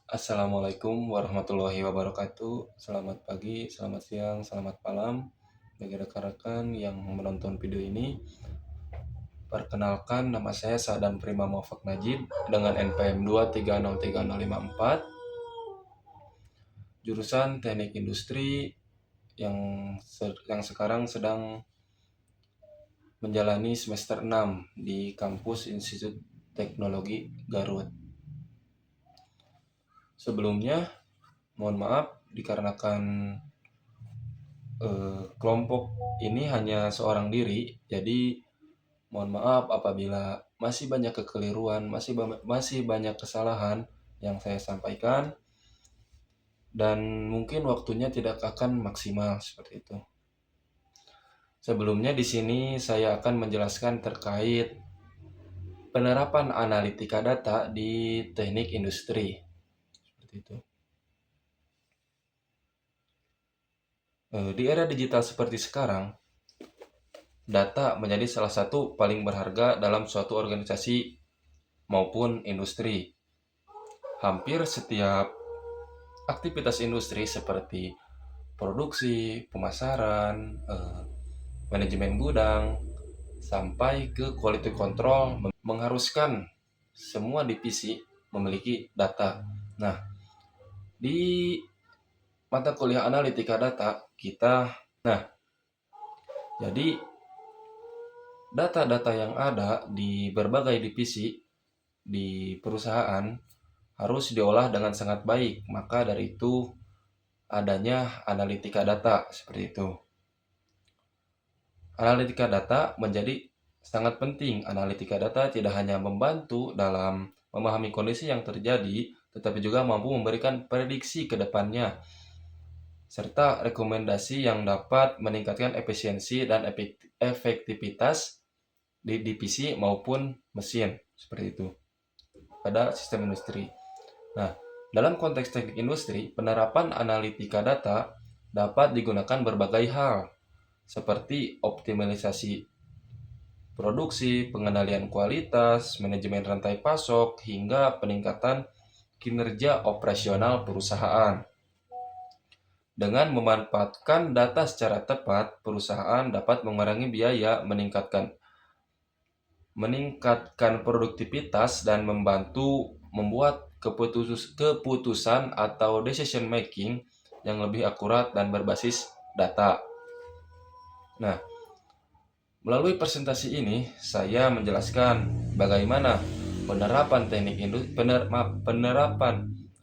Assalamualaikum warahmatullahi wabarakatuh. Selamat pagi, selamat siang, selamat malam bagi rekan-rekan yang menonton video ini. Perkenalkan, nama saya Sadan Prima Muafak Najib dengan NPM 2303054, jurusan Teknik Industri yang sekarang sedang menjalani semester 6 di kampus Institut Teknologi Garut. Sebelumnya, mohon maaf dikarenakan kelompok ini hanya seorang diri, jadi mohon maaf apabila masih banyak kekeliruan, masih banyak kesalahan yang saya sampaikan, dan mungkin waktunya tidak akan maksimal seperti itu. Sebelumnya di sini saya akan menjelaskan terkait penerapan analitika data di teknik industri. Seperti itu. Di era digital seperti sekarang, data menjadi salah satu paling berharga dalam suatu organisasi maupun industri. Hampir setiap aktivitas industri seperti produksi, pemasaran, manajemen gudang, sampai ke quality control mengharuskan semua divisi memiliki data. Nah, di mata kuliah analitika data jadi data-data yang ada di berbagai divisi di perusahaan harus diolah dengan sangat baik. Maka dari itu adanya analitika data seperti itu. Analitika data menjadi sangat penting. Analitika data tidak hanya membantu dalam memahami kondisi yang terjadi, tetapi juga mampu memberikan prediksi ke depannya, serta rekomendasi yang dapat meningkatkan efisiensi dan efektivitas di divisi maupun mesin, seperti itu, pada sistem industri. Nah, dalam konteks teknik industri, penerapan analitika data dapat digunakan berbagai hal, seperti optimalisasi produksi, pengendalian kualitas, manajemen rantai pasok, hingga peningkatan kinerja operasional perusahaan. Dengan memanfaatkan data secara tepat, perusahaan dapat mengurangi biaya, meningkatkan produktivitas, dan membantu membuat keputusan atau decision making yang lebih akurat dan berbasis data. Nah, melalui presentasi ini saya menjelaskan bagaimana penerapan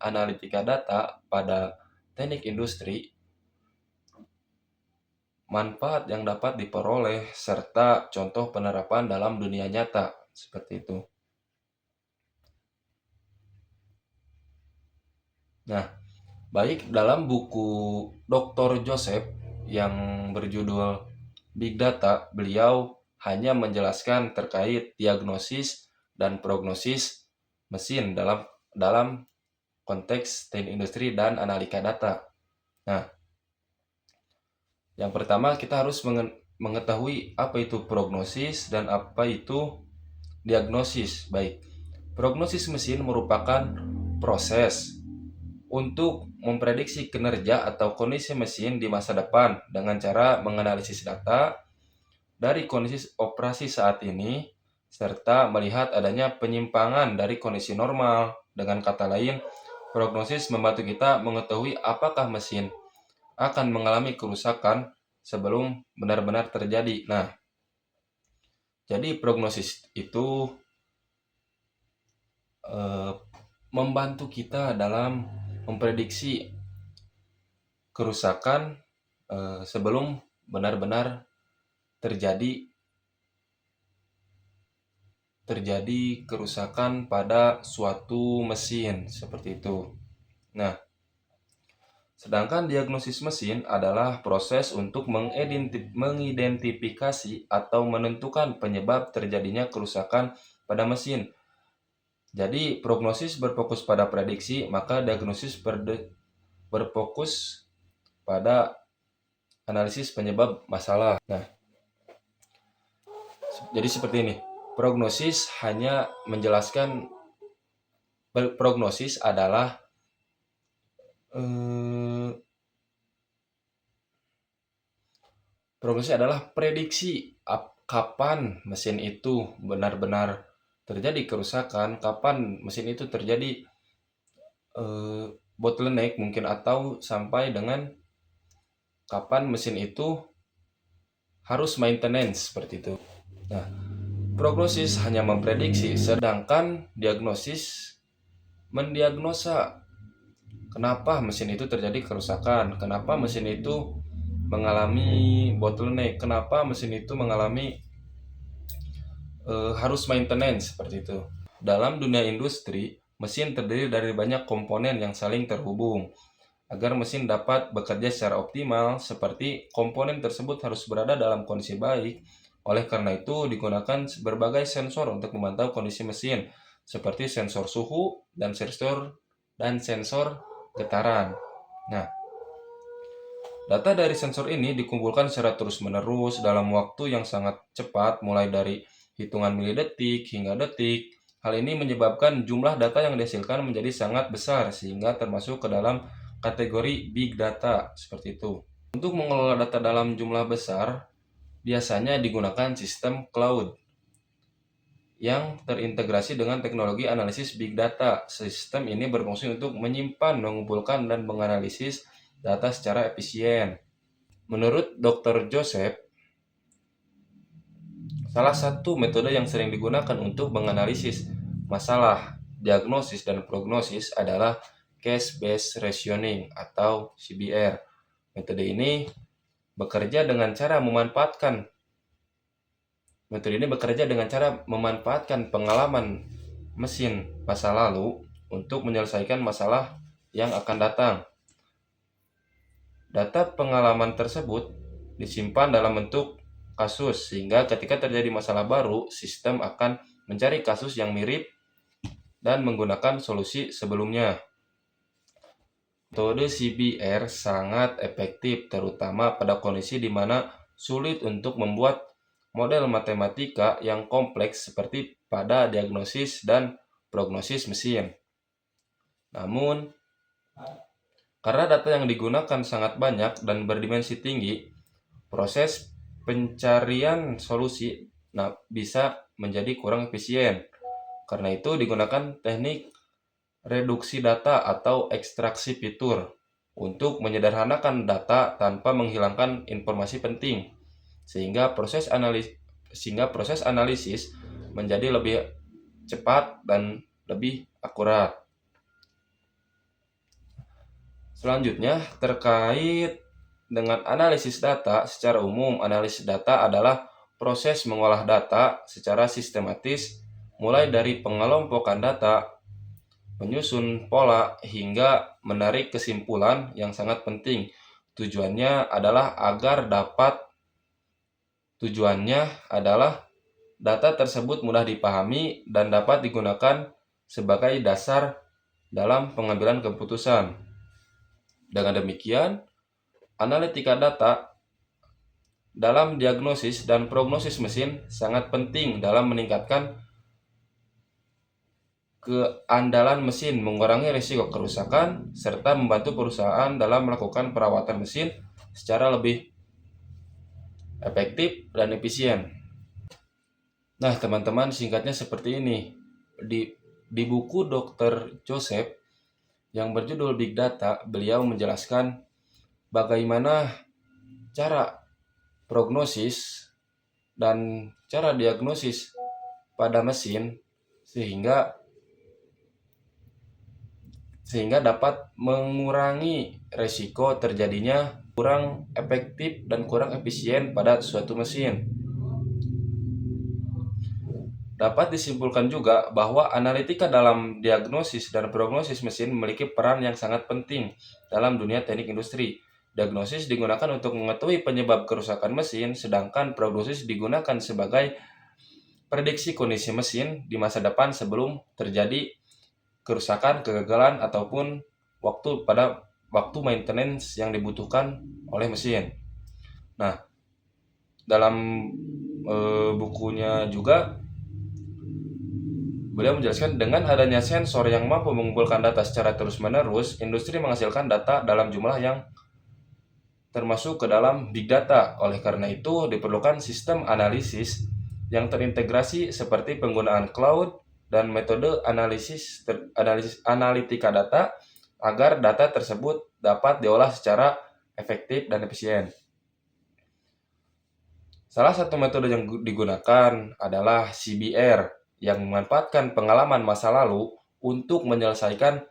analitika data pada teknik industri, manfaat yang dapat diperoleh, serta contoh penerapan dalam dunia nyata, seperti itu. Nah, baik dalam buku Dr. Joseph yang berjudul Big Data, beliau hanya menjelaskan terkait diagnosis dan prognosis mesin dalam konteks teknik industri dan analika data. Nah, yang pertama kita harus mengetahui apa itu prognosis dan apa itu diagnosis. Baik, prognosis mesin merupakan proses untuk memprediksi kinerja atau kondisi mesin di masa depan dengan cara menganalisis data dari kondisi operasi saat ini serta melihat adanya penyimpangan dari kondisi normal. Dengan kata lain, prognosis membantu kita mengetahui apakah mesin akan mengalami kerusakan sebelum benar-benar terjadi. Nah, jadi prognosis itu membantu kita dalam memprediksi kerusakan sebelum benar-benar terjadi kerusakan pada suatu mesin, seperti itu. Nah, sedangkan diagnosis mesin adalah proses untuk mengidentifikasi atau menentukan penyebab terjadinya kerusakan pada mesin. Jadi prognosis berfokus pada prediksi, maka diagnosis berfokus pada analisis penyebab masalah. Nah, jadi seperti ini. Prognosis adalah eh, prognosis adalah prediksi kapan mesin itu benar-benar terjadi kerusakan, kapan mesin itu terjadi bottleneck mungkin, atau sampai dengan kapan mesin itu harus maintenance seperti itu. Nah, prognosis hanya memprediksi, sedangkan diagnosis mendiagnosa kenapa mesin itu terjadi kerusakan, kenapa mesin itu mengalami bottleneck, kenapa mesin itu mengalami harus maintenance seperti itu. Dalam dunia industri, mesin terdiri dari banyak komponen yang saling terhubung. Agar mesin dapat bekerja secara optimal, seperti komponen tersebut harus berada dalam kondisi baik. Oleh karena itu, digunakan berbagai sensor untuk memantau kondisi mesin, seperti sensor suhu dan sensor getaran. Nah, data dari sensor ini dikumpulkan secara terus-menerus dalam waktu yang sangat cepat, mulai dari hitungan milidetik hingga detik. Hal ini menyebabkan jumlah data yang dihasilkan menjadi sangat besar, sehingga termasuk ke dalam kategori big data seperti itu. Untuk mengelola data dalam jumlah besar, biasanya digunakan sistem cloud yang terintegrasi dengan teknologi analisis big data. Sistem ini berfungsi untuk menyimpan, mengumpulkan, dan menganalisis data secara efisien. Menurut Dr. Joseph, salah satu metode yang sering digunakan untuk menganalisis masalah diagnosis dan prognosis adalah case-based reasoning atau CBR. Metode ini bekerja dengan cara memanfaatkan pengalaman mesin masa lalu untuk menyelesaikan masalah yang akan datang. Data pengalaman tersebut disimpan dalam bentuk kasus, sehingga ketika terjadi masalah baru, sistem akan mencari kasus yang mirip dan menggunakan solusi sebelumnya. Metode CBR sangat efektif, terutama pada kondisi di mana sulit untuk membuat model matematika yang kompleks seperti pada diagnosis dan prognosis mesin. Namun, karena data yang digunakan sangat banyak dan berdimensi tinggi, proses pencarian solusi bisa menjadi kurang efisien. Karena itu digunakan teknik reduksi data atau ekstraksi fitur untuk menyederhanakan data tanpa menghilangkan informasi penting, sehingga proses analisis menjadi lebih cepat dan lebih akurat. Selanjutnya, terkait dengan analisis data, secara umum analisis data adalah proses mengolah data secara sistematis, mulai dari pengelompokan data, menyusun pola, hingga menarik kesimpulan yang sangat penting. Tujuannya adalah data tersebut mudah dipahami dan dapat digunakan sebagai dasar dalam pengambilan keputusan. Dengan demikian, analitika data dalam diagnosis dan prognosis mesin sangat penting dalam meningkatkan keandalan mesin, mengurangi risiko kerusakan, serta membantu perusahaan dalam melakukan perawatan mesin secara lebih efektif dan efisien. Nah, teman-teman, singkatnya seperti ini. Di buku Dr. Joseph yang berjudul Big Data, beliau menjelaskan bagaimana cara prognosis dan cara diagnosis pada mesin sehingga dapat mengurangi risiko terjadinya kurang efektif dan kurang efisien pada suatu mesin. Dapat disimpulkan juga bahwa analitika dalam diagnosis dan prognosis mesin memiliki peran yang sangat penting dalam dunia teknik industri. Diagnosis digunakan untuk mengetahui penyebab kerusakan mesin, sedangkan prognosis digunakan sebagai prediksi kondisi mesin di masa depan sebelum terjadi kerusakan, kegagalan, ataupun waktu maintenance yang dibutuhkan oleh mesin. Nah, dalam bukunya juga Beliau menjelaskan dengan adanya sensor yang mampu mengumpulkan data secara terus-menerus, industri menghasilkan data dalam jumlah yang termasuk ke dalam big data. Oleh karena itu, diperlukan sistem analisis yang terintegrasi seperti penggunaan cloud dan metode analisis analitika data agar data tersebut dapat diolah secara efektif dan efisien. Salah satu metode yang digunakan adalah CBR yang memanfaatkan pengalaman masa lalu untuk menyelesaikan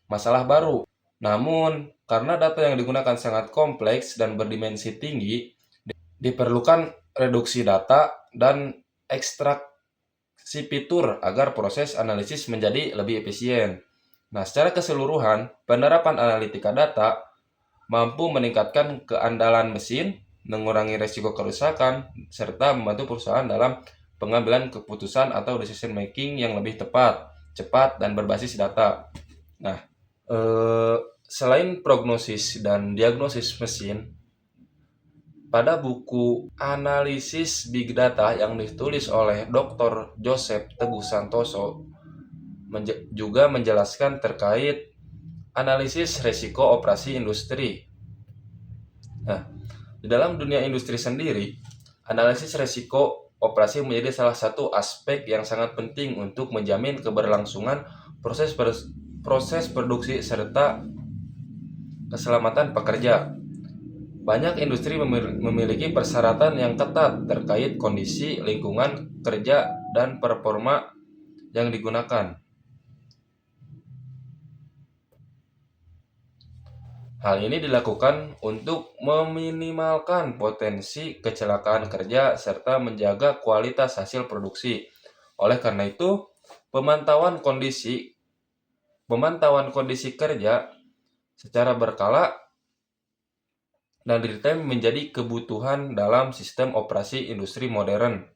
masalah baru. Namun, karena data yang digunakan sangat kompleks dan berdimensi tinggi, diperlukan reduksi data dan ekstraksi fitur agar proses analisis menjadi lebih efisien. Nah, secara keseluruhan, penerapan analitika data mampu meningkatkan keandalan mesin, mengurangi risiko kerusakan, serta membantu perusahaan dalam pengambilan keputusan atau decision making yang lebih tepat, cepat, dan berbasis data. Nah, selain prognosis dan diagnosis mesin, pada buku Analisis Big Data yang ditulis oleh Dr. Joseph Teguh Santoso juga menjelaskan terkait analisis risiko operasi industri. Nah, di dalam dunia industri sendiri, analisis risiko operasi menjadi salah satu aspek yang sangat penting untuk menjamin keberlangsungan proses produksi serta keselamatan pekerja. Banyak industri memiliki persyaratan yang ketat terkait kondisi lingkungan kerja dan performa yang digunakan. Hal ini dilakukan untuk meminimalkan potensi kecelakaan kerja serta menjaga kualitas hasil produksi. Oleh karena itu, pemantauan kondisi kerja secara berkala dan real-time menjadi kebutuhan dalam sistem operasi industri modern.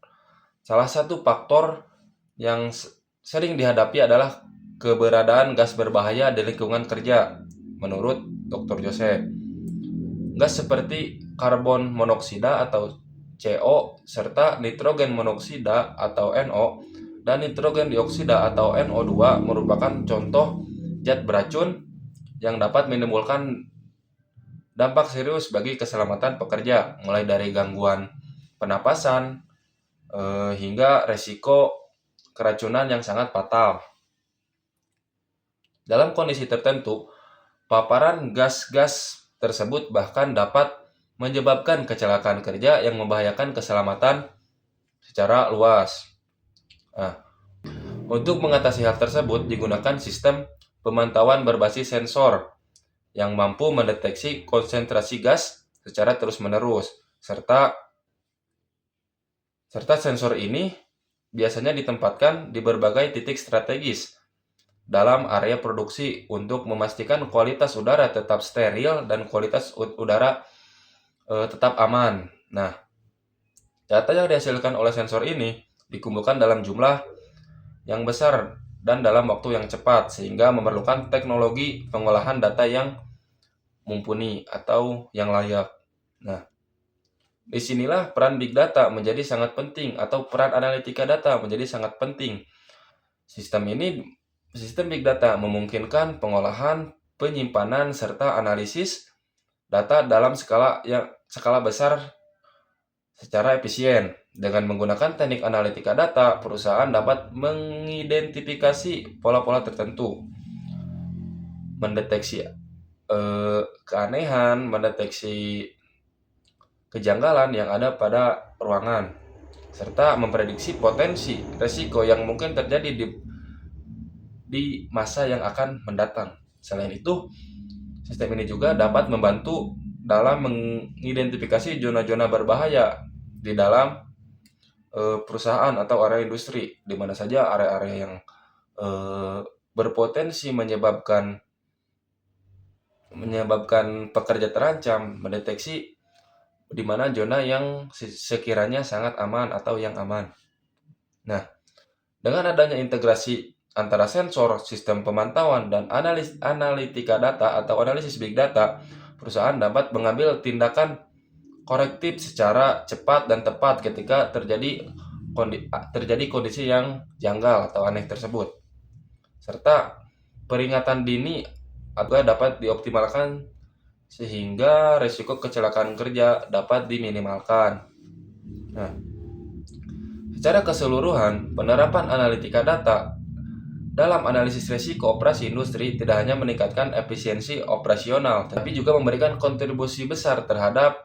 Salah satu faktor yang sering dihadapi adalah keberadaan gas berbahaya di lingkungan kerja. Menurut Dr. Joseph, gas seperti karbon monoksida atau CO serta nitrogen monoksida atau NO dan nitrogen dioksida atau NO2 merupakan contoh zat beracun yang dapat menimbulkan dampak serius bagi keselamatan pekerja, mulai dari gangguan pernapasan hingga resiko keracunan yang sangat fatal. Dalam kondisi tertentu, paparan gas-gas tersebut bahkan dapat menyebabkan kecelakaan kerja yang membahayakan keselamatan secara luas. Nah, untuk mengatasi hal tersebut digunakan sistem pemantauan berbasis sensor yang mampu mendeteksi konsentrasi gas secara terus-menerus, serta sensor ini biasanya ditempatkan di berbagai titik strategis dalam area produksi untuk memastikan kualitas udara tetap steril dan kualitas udara tetap aman. Nah, data yang dihasilkan oleh sensor ini dikumpulkan dalam jumlah yang besar dan dalam waktu yang cepat, sehingga memerlukan teknologi pengolahan data yang mumpuni atau yang layak. Nah, disinilah peran big data menjadi sangat penting, atau peran analitika data menjadi sangat penting. Sistem big data memungkinkan pengolahan, penyimpanan, serta analisis data dalam skala besar secara efisien. Dengan menggunakan teknik analitika data, perusahaan dapat mengidentifikasi pola-pola tertentu, mendeteksi keanehan, mendeteksi kejanggalan yang ada pada ruangan, serta memprediksi potensi resiko yang mungkin terjadi di masa yang akan mendatang. Selain itu, sistem ini juga dapat membantu dalam mengidentifikasi zona-zona berbahaya di dalam perusahaan atau area industri, di mana saja area-area yang berpotensi menyebabkan pekerja terancam, mendeteksi di mana zona yang sekiranya sangat aman atau yang aman. Nah, dengan adanya integrasi antara sensor, sistem pemantauan, dan analitika data atau analisis big data, perusahaan dapat mengambil tindakan korektif secara cepat dan tepat ketika terjadi terjadi kondisi yang janggal atau aneh tersebut. Serta peringatan dini agar dapat dioptimalkan sehingga risiko kecelakaan kerja dapat diminimalkan. Nah, secara keseluruhan, penerapan analitika data dalam analisis risiko operasi industri tidak hanya meningkatkan efisiensi operasional, tapi juga memberikan kontribusi besar terhadap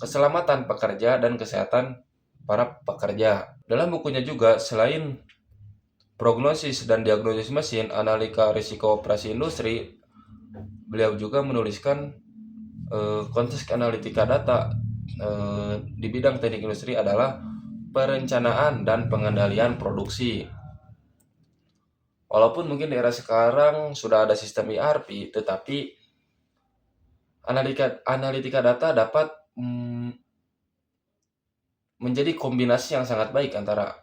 keselamatan pekerja dan kesehatan para pekerja. Dalam bukunya juga, selain prognosis dan diagnosis mesin, analika risiko operasi industri, beliau juga menuliskan konteks analitika data di bidang teknik industri adalah perencanaan dan pengendalian produksi. Walaupun mungkin di era sekarang sudah ada sistem ERP, tetapi analitika data dapat menjadi kombinasi yang sangat baik antara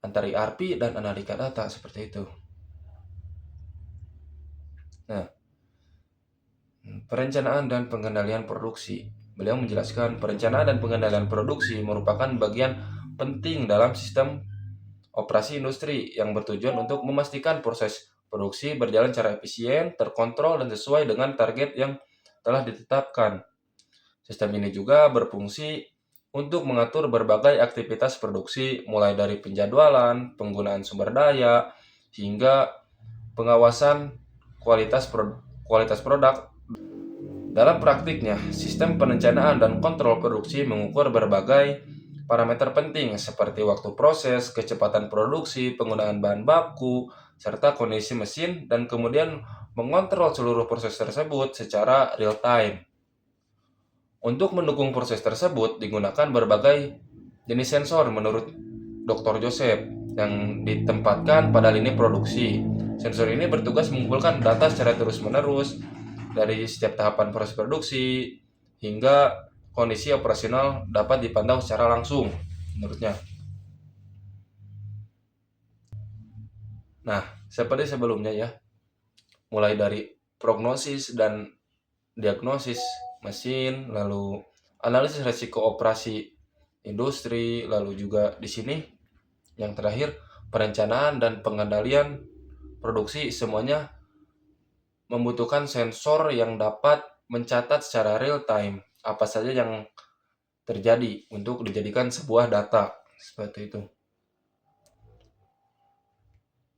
ERP dan analitika data seperti itu. Nah, perencanaan dan pengendalian produksi. Beliau menjelaskan perencanaan dan pengendalian produksi merupakan bagian penting dalam sistem operasi industri yang bertujuan untuk memastikan proses produksi berjalan secara efisien, terkontrol, dan sesuai dengan target yang telah ditetapkan. Sistem ini juga berfungsi untuk mengatur berbagai aktivitas produksi, mulai dari penjadwalan, penggunaan sumber daya, hingga pengawasan kualitas produk. Dalam praktiknya, sistem perencanaan dan kontrol produksi mengukur berbagai parameter penting seperti waktu proses, kecepatan produksi, penggunaan bahan baku, serta kondisi mesin, dan kemudian mengontrol seluruh proses tersebut secara real time. Untuk mendukung proses tersebut digunakan berbagai jenis sensor menurut Dr. Joseph yang ditempatkan pada lini produksi. Sensor ini bertugas mengumpulkan data secara terus-menerus dari setiap tahapan proses produksi hingga kondisi operasional dapat dipantau secara langsung menurutnya. Nah, seperti sebelumnya ya, mulai dari prognosis dan diagnosis mesin, lalu analisis risiko operasi industri, lalu juga di sini yang terakhir perencanaan dan pengendalian produksi, semuanya membutuhkan sensor yang dapat mencatat secara real time apa saja yang terjadi untuk dijadikan sebuah data seperti itu.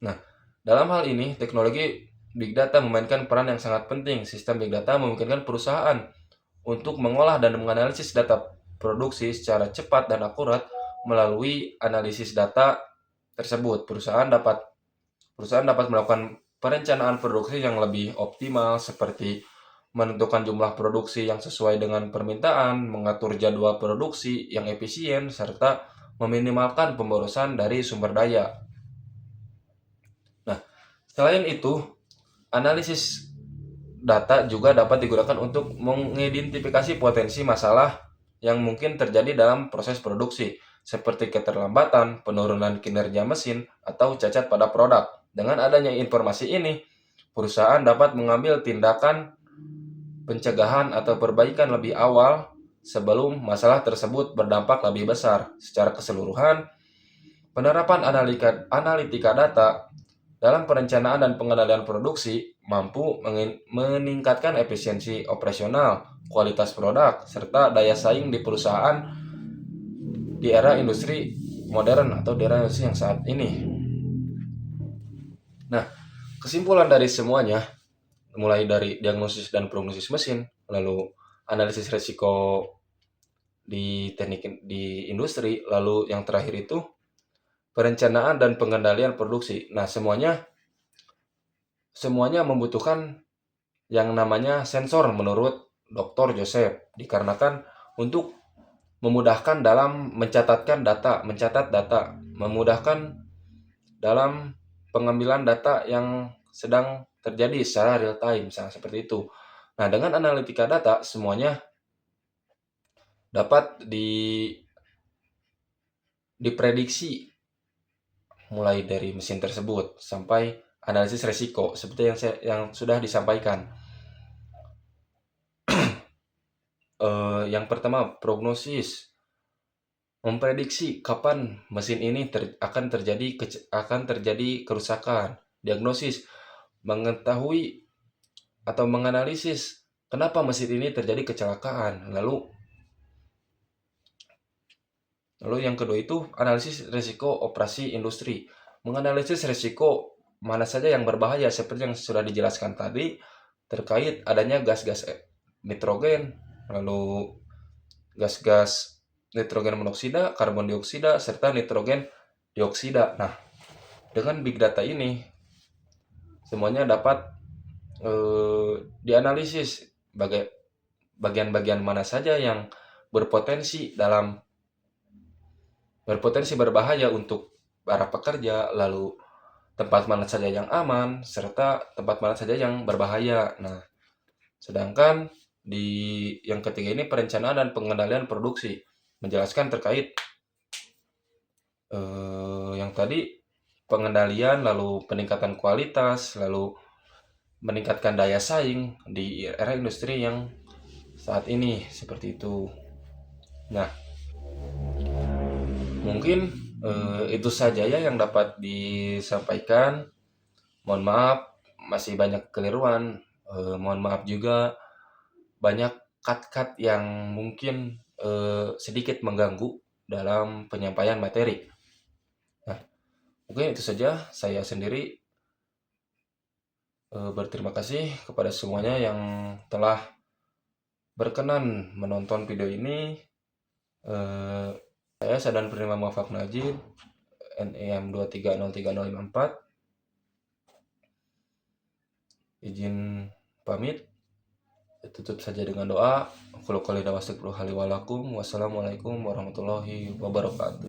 Nah, dalam hal ini teknologi Big Data memainkan peran yang sangat penting. Sistem Big Data memungkinkan perusahaan untuk mengolah dan menganalisis data produksi secara cepat dan akurat. Melalui analisis data tersebut, perusahaan dapat melakukan perencanaan produksi yang lebih optimal, seperti menentukan jumlah produksi yang sesuai dengan permintaan, mengatur jadwal produksi yang efisien, serta meminimalkan pemborosan dari sumber daya. Nah, selain itu, analisis data juga dapat digunakan untuk mengidentifikasi potensi masalah yang mungkin terjadi dalam proses produksi, seperti keterlambatan, penurunan kinerja mesin, atau cacat pada produk. Dengan adanya informasi ini, perusahaan dapat mengambil tindakan pencegahan atau perbaikan lebih awal sebelum masalah tersebut berdampak lebih besar. Secara keseluruhan, penerapan analitika data dalam perencanaan dan pengendalian produksi mampu meningkatkan efisiensi operasional, kualitas produk, serta daya saing di perusahaan di era industri modern atau di era industri yang saat ini. Nah, kesimpulan dari semuanya, mulai dari diagnosis dan prognosis mesin, lalu analisis risiko di teknik di industri, lalu yang terakhir itu perencanaan dan pengendalian produksi. Nah, semuanya membutuhkan yang namanya sensor menurut Dr. Joseph, dikarenakan untuk memudahkan dalam mencatat data, memudahkan dalam pengambilan data yang sedang terjadi secara real time, misalnya seperti itu. Nah, dengan analitika data semuanya dapat diprediksi mulai dari mesin tersebut sampai analisis risiko seperti yang sudah disampaikan. Yang pertama, prognosis. Memprediksi kapan mesin ini akan terjadi kerusakan. Diagnosis, mengetahui atau menganalisis kenapa mesin ini terjadi kecelakaan. Lalu yang kedua itu analisis risiko operasi industri. Menganalisis risiko mana saja yang berbahaya seperti yang sudah dijelaskan tadi terkait adanya gas-gas nitrogen, lalu gas-gas nitrogen monoksida, karbon dioksida, serta nitrogen dioksida. Nah, dengan big data ini semuanya dapat dianalisis bagian-bagian mana saja yang berpotensi berbahaya untuk para pekerja, lalu tempat mana saja yang aman, serta tempat mana saja yang berbahaya. Nah, sedangkan di yang ketiga ini perencanaan dan pengendalian produksi, menjelaskan terkait yang tadi pengendalian, lalu peningkatan kualitas, lalu meningkatkan daya saing di era industri yang saat ini seperti itu. Nah, mungkin itu saja ya yang dapat disampaikan. Mohon maaf masih banyak keliruan. Mohon maaf juga banyak cut-cut yang mungkin sedikit mengganggu dalam penyampaian materi. Nah, mungkin itu saja. Saya sendiri berterima kasih kepada semuanya yang telah berkenan menonton video ini. Saya Sadan Purnama Muafak Najib, NEM 2303054. Izin pamit. Tutup saja dengan doa. Wassalamualaikum warahmatullahi wabarakatuh.